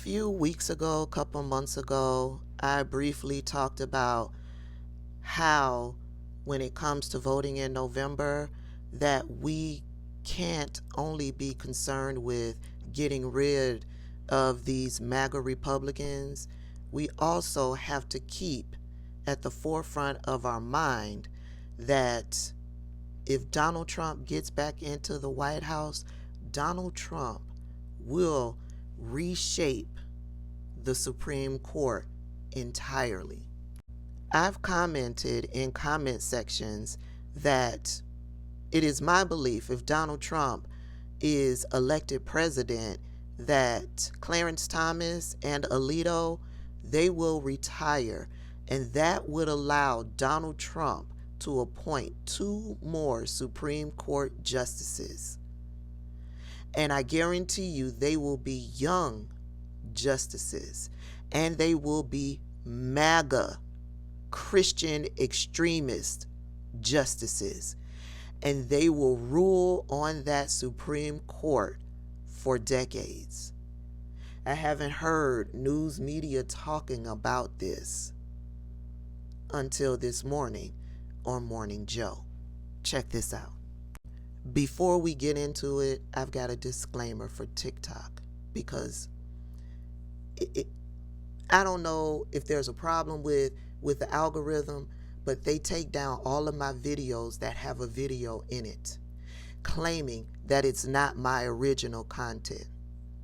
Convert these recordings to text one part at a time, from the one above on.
few weeks ago, a couple months ago, I briefly talked about how, when it comes to voting in November, that we can't only be concerned with getting rid of these MAGA Republicans, we also have to keep at the forefront of our mind that if Donald Trump gets back into the White House, Donald Trump will reshape the Supreme Court entirely. I've commented in comment sections that it is my belief if Donald Trump is elected president that Clarence Thomas and Alito, they will retire, and that would allow Donald Trump to appoint 2 more Supreme Court justices. And I guarantee you they will be young justices, and they will be MAGA, Christian extremist justices, and they will rule on that Supreme Court for decades. I haven't heard news media talking about this until this morning on Morning Joe. Check this out. Before we get into it, I've got a disclaimer for TikTok because I don't know if there's a problem with the algorithm, but they take down all of my videos that have a video in it, claiming that it's not my original content.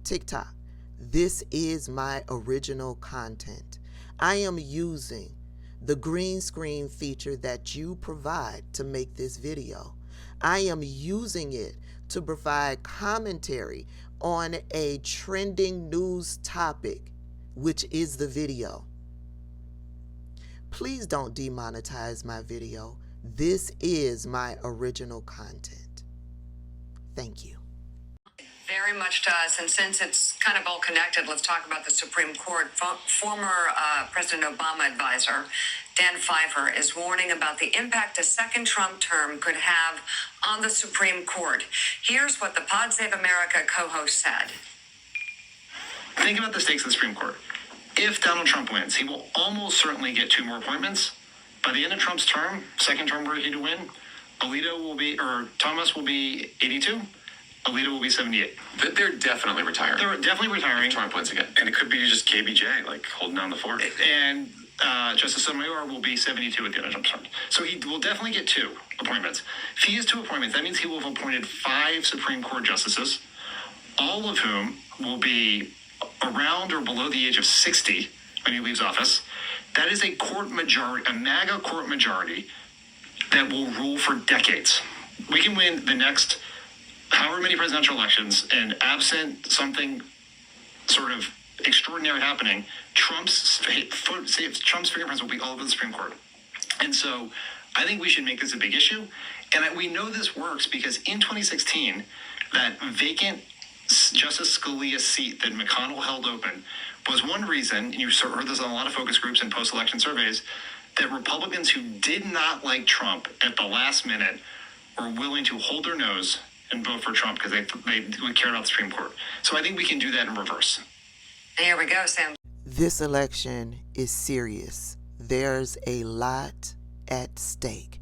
TikTok, this is my original content. I am using the green screen feature that you provide to make this video. I am using it to provide commentary on a trending news topic, which is the video. Please don't demonetize my video. This is my original content. Thank you. Very much does. And since it's kind of all connected, let's talk about the Supreme Court. Former President Obama advisor Dan Pfeiffer is warning about the impact a second Trump term could have on the Supreme Court. Here's what the Pod Save America co-host said. Think about the stakes of the Supreme Court. If Donald Trump wins, he will almost certainly get 2 more appointments. By the end of Trump's term, second term were he to win, Thomas will be 82. Alito will be 78. They're definitely retiring. They're definitely retiring. If Trump wins again. And it could be just KBJ, like holding down the fort. And Justice Sotomayor will be 72 at the end of Trump's term. So he will definitely get 2 appointments. If he has 2 appointments, that means he will have appointed 5 Supreme Court justices, all of whom will be around or below the age of 60 when he leaves office. That is a court majority, a MAGA court majority that will rule for decades. We can win the next however many presidential elections, and absent something sort of extraordinary happening, Trump's fingerprints will be all over the Supreme Court. And so I think we should make this a big issue. And we know this works because in 2016, that vacant Justice Scalia seat that McConnell held open was one reason, and you heard this on a lot of focus groups and post-election surveys, that Republicans who did not like Trump at the last minute were willing to hold their nose and vote for Trump because they cared about the Supreme Court. So I think we can do that in reverse. Here we go, Sam. This election is serious. There's a lot at stake.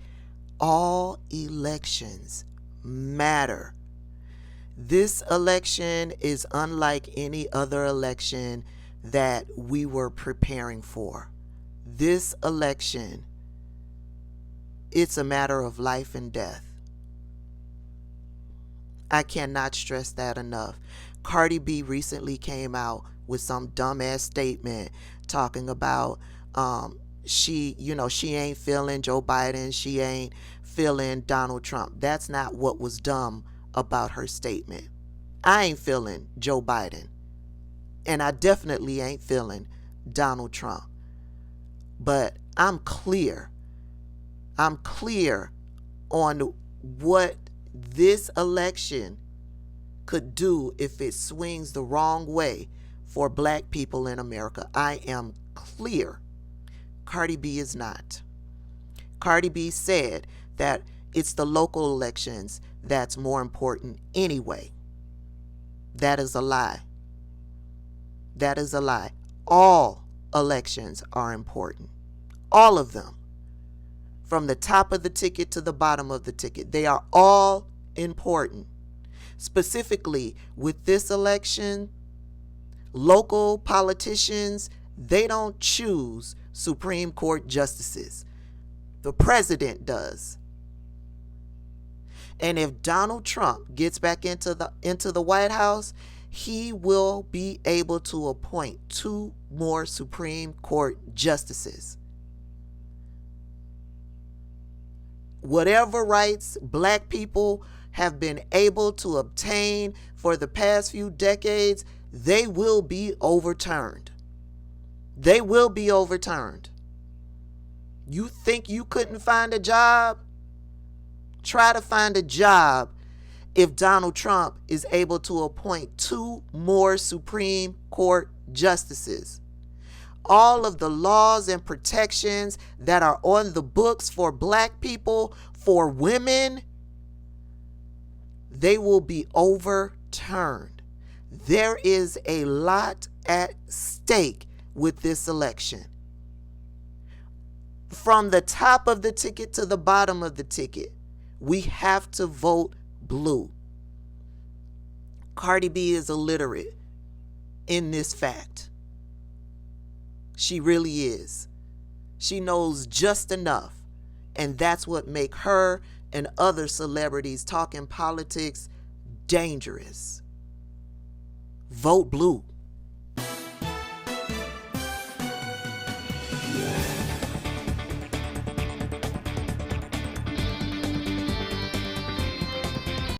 All elections matter. This election is unlike any other election that we were preparing for. This election, it's a matter of life and death. I cannot stress that enough. Cardi B recently came out with some dumbass statement talking about she ain't feeling Joe Biden, she ain't feeling Donald Trump. That's not what was dumb about her statement. I ain't feeling Joe Biden, and I definitely ain't feeling Donald Trump. But I'm clear on what this election could do if it swings the wrong way for black people in America. I am clear. Cardi B is not. Cardi B said that it's the local elections that's more important anyway. That is a lie. That is a lie. All elections are important. All of them. From the top of the ticket to the bottom of the ticket. They are all important. Specifically, with this election, local politicians, they don't choose Supreme Court justices. The president does. And if Donald Trump gets back into the White House, he will be able to appoint 2 more Supreme Court justices. Whatever rights black people have been able to obtain for the past few decades, they will be overturned. They will be overturned. You think you couldn't find a job? Try to find a job if Donald Trump is able to appoint 2 more Supreme Court justices. All of the laws and protections that are on the books for black people, for women, they will be overturned. There is a lot at stake with this election. From the top of the ticket to the bottom of the ticket, we have to vote blue. Cardi B is illiterate in this fact. She really is. She knows just enough. And that's what makes her and other celebrities talking politics dangerous. Vote blue.